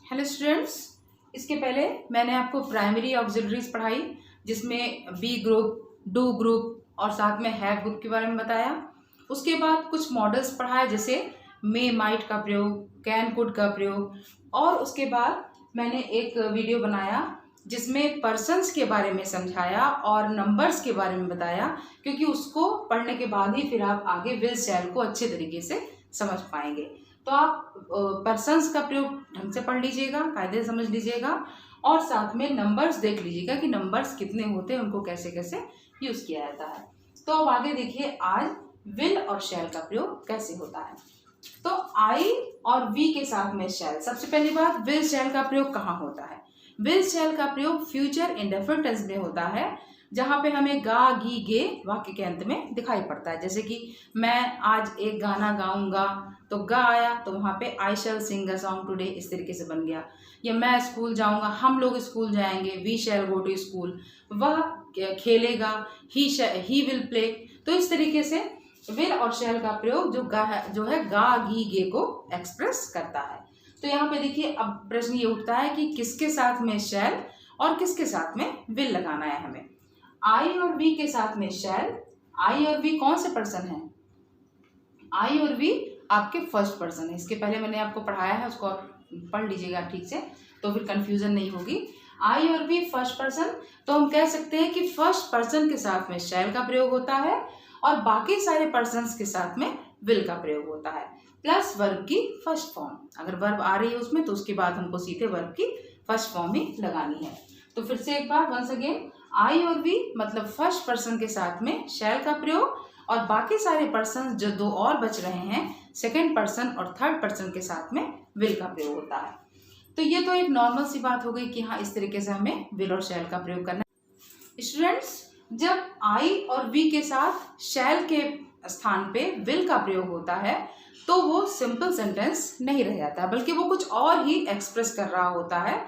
Hello students, इसके पहले मैंने आपको प्राइमरी ऑक्सिलरीज पढ़ाई जिसमें बी ग्रुप, डू ग्रुप और साथ में हैव ग्रुप के बारे में बताया। उसके बाद कुछ मॉडल्स पढ़ाए जैसे मे माइट का प्रयोग, कैन कुड का प्रयोग, और उसके बाद मैंने एक वीडियो बनाया जिसमें पर्सन्स के बारे में समझाया और नंबर्स के बारे में बताया, क्योंकि उसको पढ़ने के बाद ही फिर आप आगे विल शैल को अच्छे तरीके से समझ पाएंगे। तो आप पर्सन्स का प्रयोग ढंग से पढ़ लीजिएगा, कायदे से समझ लीजिएगा और साथ में नंबर्स देख लीजिएगा कि नंबर्स कितने होते हैं, उनको कैसे कैसे यूज किया जाता है। तो अब आगे देखिए आज विल और शैल का प्रयोग कैसे होता है। तो आई और वी के साथ में शैल। सबसे पहली बात, विल शैल का प्रयोग कहाँ होता है? विल शैल का प्रयोग फ्यूचर इंडेफिनिट टेंस में होता है, जहाँ पे हमें गा गी गे वाक्य के अंत में दिखाई पड़ता है। जैसे कि मैं आज एक गाना गाऊंगा तो गा आया, तो वहाँ पे आई शैल सिंग अ सॉन्ग टुडे इस तरीके से बन गया। या मैं स्कूल जाऊंगा, हम लोग स्कूल जाएंगे, we shall go to school. वह खेलेगा, ही विल प्ले। तो इस तरीके से विल और शैल का प्रयोग जो है गा गी गे को एक्सप्रेस करता है। तो यहाँ पे देखिए, अब प्रश्न ये उठता है कि किसके साथ में शैल और किसके साथ में विल लगाना है हमें। आई और वी के साथ में शैल। आई और वी कौन से पर्सन है? आई और वी आपके फर्स्ट पर्सन है। इसके पहले मैंने आपको पढ़ाया है, उसको आप पढ़ लीजिएगा ठीक से, तो फिर कंफ्यूजन नहीं होगी। आई और वी फर्स्ट पर्सन, तो हम कह सकते हैं कि फर्स्ट पर्सन के साथ में शैल का प्रयोग होता है और बाकी सारे पर्सन्स के साथ में विल का प्रयोग होता है, प्लस वर्ब की फर्स्ट फॉर्म। अगर वर्ब आ रही है उसमें तो उसके बाद हमको सीधे वर्ब की फर्स्ट फॉर्म ही लगानी है। तो फिर से एक बार वंस अगेन, आई और वी मतलब फर्स्ट पर्सन के साथ में शैल का प्रयोग और बाकी सारे पर्सन जो दो और बच रहे हैं सेकंड पर्सन और थर्ड पर्सन के साथ में विल का प्रयोग होता है। तो ये तो एक नॉर्मल सी बात हो गई कि हाँ, इस तरीके से हमें विल और शैल का प्रयोग करना है। स्टूडेंट्स, जब आई और वी के साथ शैल के स्थान पे विल का प्रयोग होता है तो वो सिंपल सेंटेंस नहीं रह जाता, बल्कि वो कुछ और ही एक्सप्रेस कर रहा होता है।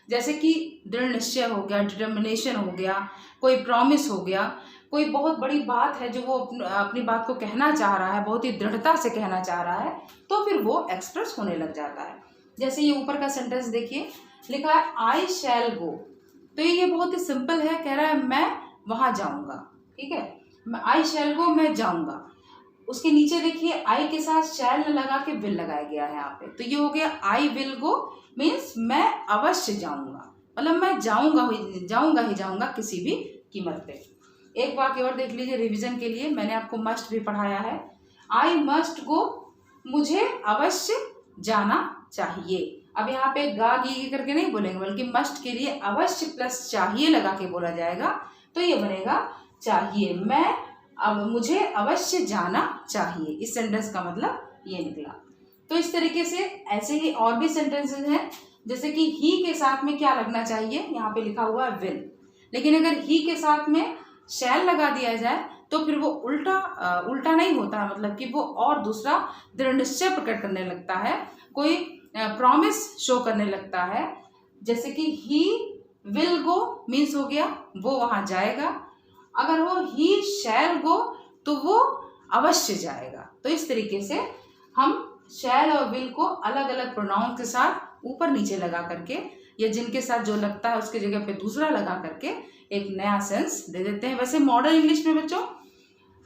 जैसे कि दृढ़ निश्चय हो गया, डिटर्मिनेशन हो गया, कोई प्रॉमिस हो गया, कोई बहुत बड़ी बात है जो वो अपनी बात को कहना चाह रहा है, बहुत ही दृढ़ता से कहना चाह रहा है, तो फिर वो एक्सप्रेस होने लग जाता है। जैसे ये ऊपर का सेंटेंस देखिए, लिखा है आई शैल गो। तो ये बहुत ही सिंपल है, कह रहा है मैं वहां जाऊंगा। ठीक है, आई शैल गो, मैं जाऊंगा। उसके नीचे देखिए आई के साथ शैल न लगा के विल लगाया गया है यहाँ पे। तो ये हो गया आई विल गो मीन्स मैं अवश्य जाऊंगा, मतलब मैं जाऊंगा ही जाऊंगा किसी भी कीमत पे। एक वाक्य और देख लीजिए रिवीजन के लिए, मैंने आपको मस्ट भी पढ़ाया है। आई मस्ट गो, मुझे अवश्य जाना चाहिए। अब यहाँ पे गा गी करके नहीं बोलेंगे, बल्कि मस्ट के लिए अवश्य प्लस चाहिए लगा के बोला जाएगा, तो ये बनेगा चाहिए। मैं अब मुझे अवश्य जाना चाहिए, इस सेंटेंस का मतलब ये निकला। तो इस तरीके से ऐसे ही और भी सेंटेंसेस हैं, जैसे कि ही के साथ में क्या लगना चाहिए, यहाँ पे लिखा हुआ है विल, लेकिन अगर ही के साथ में शैल लगा दिया जाए तो फिर वो उल्टा नहीं होता है, मतलब कि वो और दूसरा दृढ़ निश्चय प्रकट करने लगता है, कोई प्रॉमिस शो करने लगता है। जैसे कि ही विल गो मीन्स हो गया वो वहां जाएगा, अगर वो ही शैल गो तो वो अवश्य जाएगा। तो इस तरीके से हम शैल और विल को अलग अलग प्रोनाउन के साथ ऊपर नीचे लगा करके, या जिनके साथ जो लगता है उसके जगह पे दूसरा लगा करके एक नया सेंस दे देते हैं। वैसे मॉडर्न इंग्लिश में बच्चों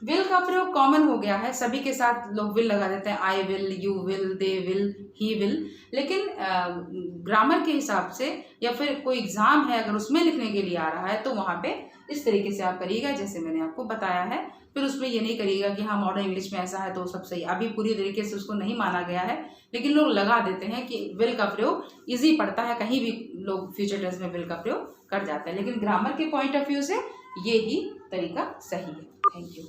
विल का प्रयोग कॉमन हो गया है, सभी के साथ लोग विल लगा देते हैं, I will, you will, they will, he will. लेकिन ग्रामर के हिसाब से या फिर कोई एग्जाम है अगर उसमें लिखने के लिए आ रहा है तो वहाँ पे इस तरीके से आप करिएगा जैसे मैंने आपको बताया है। फिर उसमें ये नहीं करिएगा कि हाँ मॉडर्न इंग्लिश में ऐसा है तो सब सही, अभी पूरी तरीके से उसको नहीं माना गया है, लेकिन लोग लगा देते हैं कि विल का प्रयोग इजी पड़ता है, कहीं भी लोग फ्यूचर टेंस में विल का प्रयोग कर जाते हैं, लेकिन ग्रामर के पॉइंट ऑफ व्यू से ये ही तरीका सही है। Thank you.